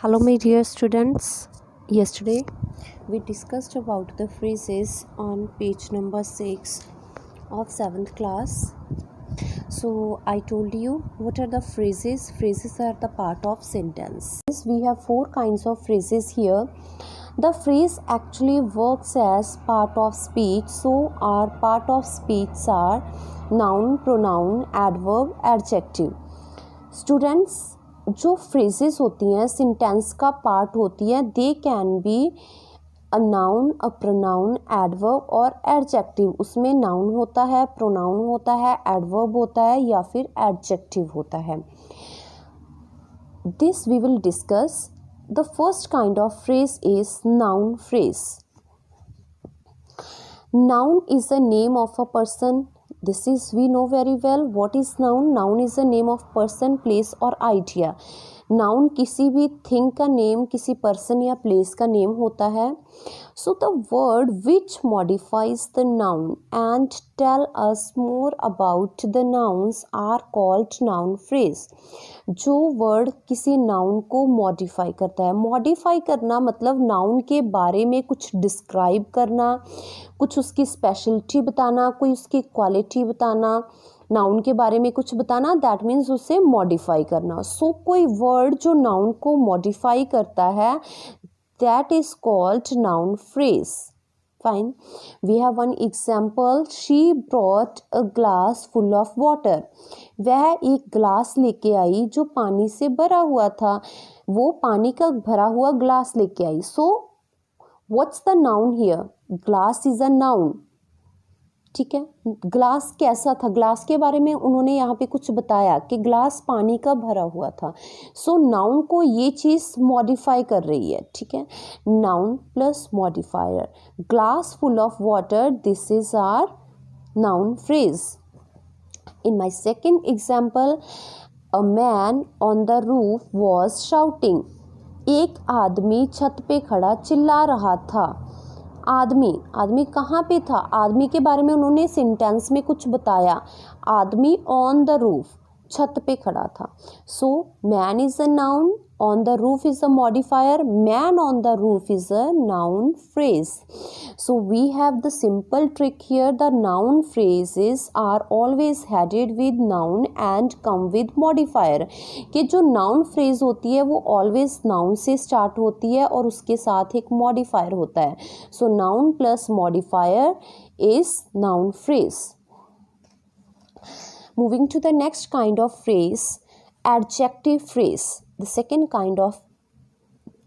Hello my dear students, yesterday we discussed about the phrases on page number 6 of 7th class. So I told you what are the phrases. Phrases are the part of sentence. We have 4 kinds of phrases here. The phrase actually works as part of speech. So our part of speech are noun, pronoun, adverb, adjective. Students, जो phrases होती हैं sentence का part होती है they can be a noun, a pronoun, adverb और adjective. उसमें noun होता है, प्रोनाउन होता है, एडवर्ब होता है या फिर एडजेक्टिव होता है. This we will discuss. The first kind of phrase is noun phrase. Noun is the name of a person. This is we know very well what is noun. Noun is the name of person, place or idea. Noun किसी भी thing का name, किसी person या place का name होता है. So the word which modifies the noun and tell us more about the nouns are called noun phrase. जो word किसी नाउन को मॉडिफाई करता है, मॉडिफाई करना मतलब नाउन के बारे में कुछ डिस्क्राइब करना, कुछ उसकी स्पेशलिटी बताना, कोई उसकी क्वालिटी बताना, नाउन के बारे में कुछ बताना, दैट मीन्स उसे मॉडिफाई करना. सो कोई वर्ड जो नाउन को मॉडिफाई करता है that is called noun phrase. Fine. We have one example. She brought a glass full of water. वह एक ग्लास लेके आई जो पानी से भरा हुआ था. वो पानी का भरा हुआ ग्लास लेके आई. So what's the noun here? Glass is a noun. ठीक है. ग्लास कैसा था, ग्लास के बारे में उन्होंने यहाँ पे कुछ बताया कि ग्लास पानी का भरा हुआ था. सो नाउन को ये चीज़ मॉडिफाई कर रही है. ठीक है. Noun plus modifier. Glass full of water, this is our noun phrase. In my second example, a man on the roof was shouting. एक आदमी छत पे खड़ा चिल्ला रहा था. आदमी कहाँ पे था? आदमी के बारे में उन्होंने सेंटेंस में कुछ बताया. आदमी ऑन द रूफ, छत पे खड़ा था. So man is a noun, on the roof is a modifier, man on the roof is a noun phrase. So we have the simple trick here. The noun phrases are always headed with noun and come with modifier. कि जो noun phrase होती है वो always noun से start होती है और उसके साथ एक मॉडिफायर होता है. So noun plus modifier is noun phrase. Moving to the next kind of phrase, adjective phrase. The second kind of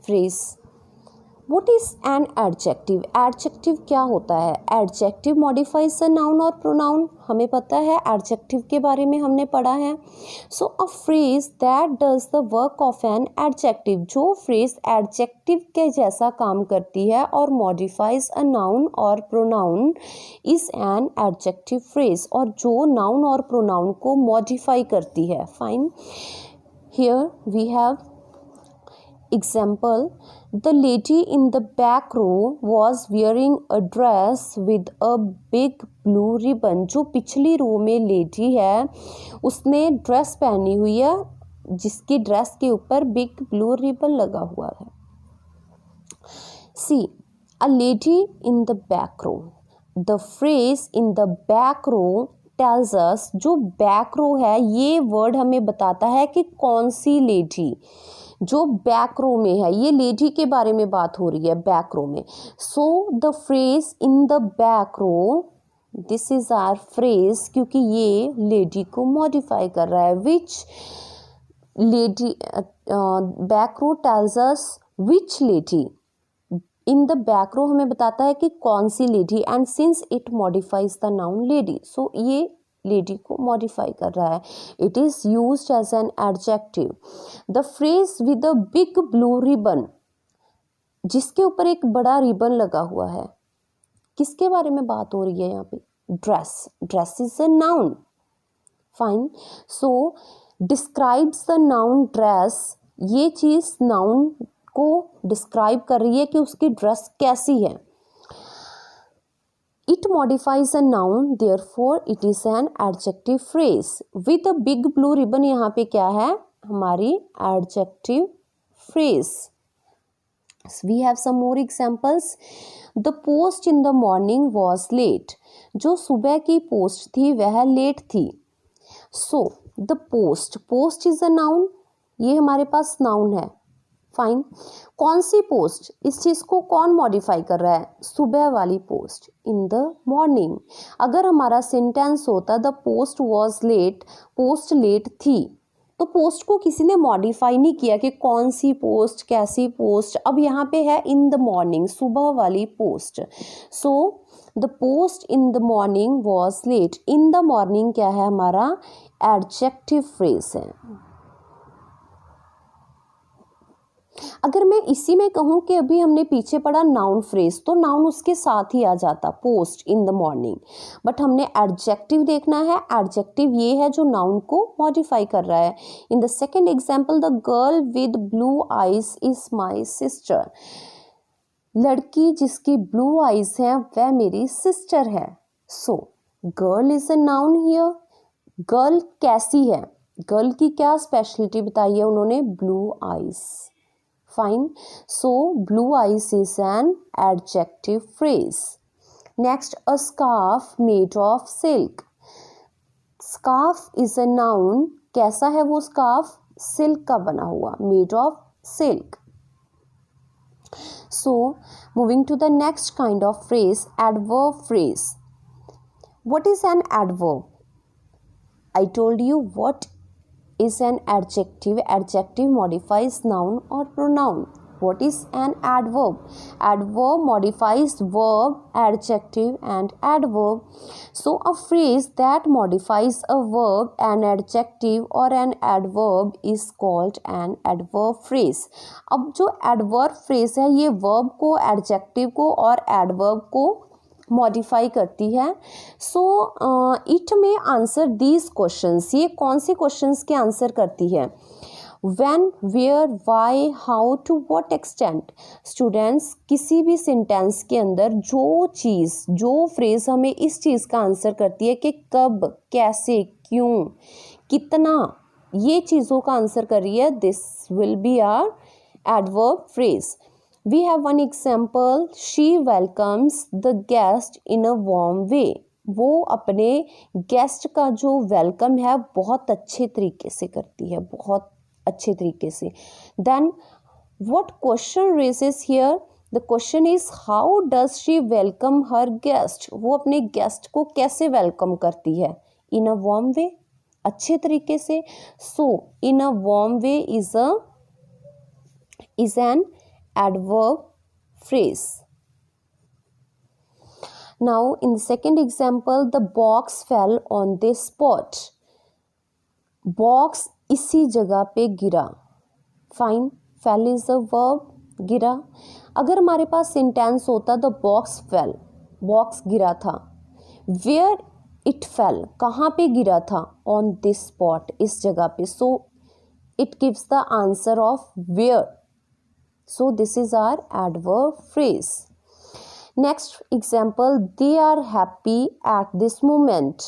phrase. What is an adjective? Adjective क्या होता है? Adjective modifies a noun or pronoun. हमें पता है adjective के बारे में हमने पढ़ा है. So a phrase that does the work of an adjective. जो phrase adjective के जैसा काम करती है और modifies a noun or pronoun is an adjective phrase. और जो noun और pronoun को modify करती है. Fine. Here we have example. The lady in the back row was wearing a dress with a big blue ribbon. जो पिछली रो में lady है उसने ड्रेस पहनी हुई है जिसकी ड्रेस के ऊपर बिग ब्लू रिबन लगा हुआ है. See, a lady in the back row. The phrase in the back row tells us, जो बैक रो है ये वर्ड हमें बताता है कि कौन सी लेडी जो बैक रो में है. ये लेडी के बारे में बात हो रही है बैक रो में. So the phrase in the back row, this is our phrase क्योंकि ये लेडी को मॉडिफाई कर रहा है. Which lady, back row tells us which lady. In the back row हमें बताता है कि कौन सी lady and since it modifies the noun lady, so ये लेडी को मॉडिफाई कर रहा है. It is used as an adjective. The phrase with a big blue ribbon, जिसके ऊपर एक बड़ा रिबन लगा हुआ है, किसके बारे में बात हो रही है यहाँ पे? Dress. Dress is a noun. Fine. So describes the noun dress. ये चीज नाउन को डिस्क्राइब कर रही है कि उसकी ड्रेस कैसी है. It modifies a noun, therefore it is an adjective phrase. With a big blue ribbon यहाँ पे क्या है? हमारी adjective phrase. We have some more examples. The post in the morning was late. जो सुबह की पोस्ट थी वह लेट थी. So the post is a noun. ये हमारे पास नाउन है. फाइन. कौन सी पोस्ट? इस चीज को कौन मॉडिफाई कर रहा है? सुबह वाली पोस्ट. In the morning. अगर हमारा सेंटेंस होता the post was late, post late थी, तो पोस्ट को किसी ने मॉडिफाई नहीं किया कि कौन सी पोस्ट, कैसी पोस्ट. अब यहाँ पे है इन द मॉर्निंग, सुबह वाली post. So the post in the morning was late. In the morning क्या है? हमारा एडजेक्टिव फ्रेज है. अगर मैं इसी में कहूँ कि अभी हमने पीछे पढ़ा नाउन फ्रेज, तो नाउन उसके साथ ही आ जाता, post in the morning. But हमने एडजेक्टिव देखना है. एडजेक्टिव ये है जो नाउन को मॉडिफाई कर रहा है. In the second example, the girl with blue eyes is my sister. लड़की जिसकी ब्लू आईज है वह मेरी सिस्टर है. So girl is a noun here. Girl कैसी है? गर्ल की क्या स्पेशलिटी बताई है उन्होंने? Blue eyes. Fine. So blue eyes is an adjective phrase. Next, a scarf made of silk. Scarf is a noun. कैसा है वो scarf? Silk का बना हुआ, made of silk. So moving to the next kind of phrase, adverb phrase. What is an adverb? I told you what is an adjective. Adjective modifies noun or pronoun. What is an adverb? Adverb modifies verb, adjective and adverb. So a phrase that modifies a verb, an adjective or an adverb is called an adverb phrase. अब जो adverb phrase है ये verb को, adjective को और adverb को modify करती है. So it may answer these questions. ये कौन से क्वेश्चंस के आंसर करती है? When, where, why, how, to what extent. Students, किसी भी सेंटेंस के अंदर जो चीज़, जो फ्रेज हमें इस चीज़ का आंसर करती है कि कब, कैसे, क्यों, कितना, ये चीज़ों का आंसर कर रही है, this will be our adverb phrase. We have one example. She welcomes the guest in a warm way. वो अपने गेस्ट का जो वेलकम है बहुत अच्छे तरीके से करती है, बहुत अच्छे तरीके से. Then what question raises here? The question is how does she welcome her guest? वो अपने गेस्ट को कैसे वेलकम करती है? In a warm way, अच्छे तरीके से. So in a warm way is an adverb phrase. Now in the second example, the box fell on this spot. Box इसी जगह पे गिरा. Fine. Fell is a verb. गिरा. अगर हमारे पास सेंटेंस होता the box fell, बॉक्स गिरा था. Where it fell, कहाँ पे गिरा था? On this spot, इस जगह पे. So it gives the answer of where. So this is our adverb phrase. Next example, they are happy at this moment.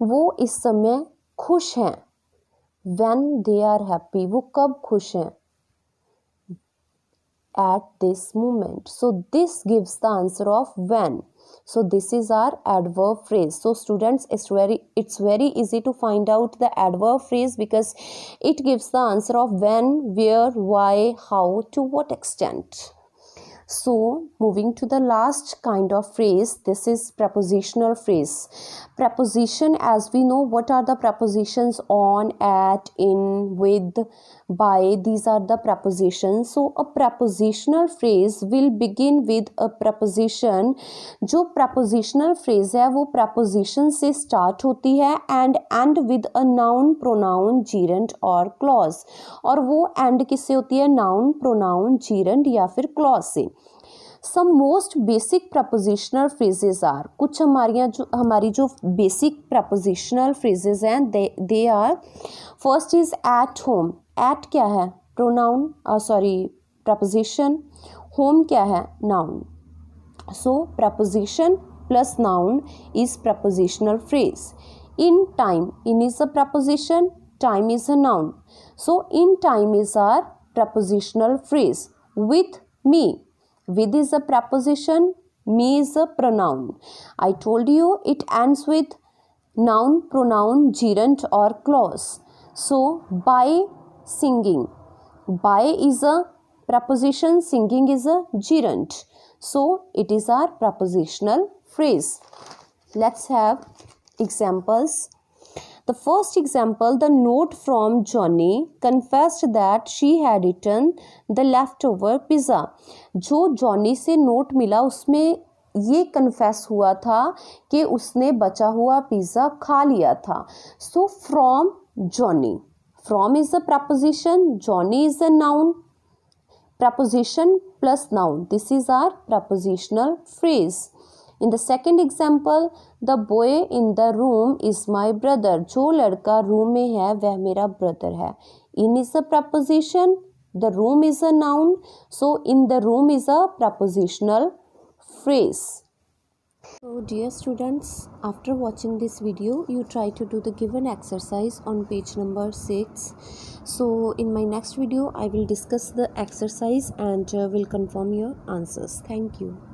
वो इस समय खुश हैं. When they are happy, वो कब खुश हैं? At this moment. So this gives the answer of when. So this is our adverb phrase. So students, it's very easy to find out the adverb phrase because it gives the answer of when, where, why, how, to what extent. So moving to the last kind of phrase, this is prepositional phrase. Preposition, as we know, what are the prepositions? On, at, in, with, by. These are the prepositions. So a prepositional phrase will begin with a preposition. जो prepositional phrase है वो preposition से start होती है and end with a noun, pronoun, gerund और clause. और वो end किससे होती है? Noun, pronoun, gerund या फिर clause से. Some most basic prepositional phrases are, कुछ हमारी जो basic prepositional phrases हैं they are, first is at home. At क्या है? pronoun, preposition. Home क्या है? noun. So preposition plus noun is prepositional phrase. In time, in is a preposition, time is a noun. So in time is our prepositional phrase. With me. With is a preposition, me is a pronoun. I told you it ends with noun, pronoun, gerund or clause. So by singing. By is a preposition, singing is a gerund. So it is our prepositional phrase. Let's have examples. The first example, the note from Johnny confessed that she had eaten the leftover pizza. जो Johnny से note मिला उसमें ये confess हुआ था कि उसने बचा हुआ पिज़्ज़ा खा लिया था. So from Johnny. From is a preposition, Johnny is a noun. Preposition plus noun. This is our prepositional phrase. In the second example, the boy in the room is my brother. जो लड़का room में है वह मेरा brother है. In is a preposition, the room is a noun. So in the room is a prepositional phrase. So dear students, after watching this video, you try to do the given exercise on page number 6. So in my next video, I will discuss the exercise and will confirm your answers. Thank you.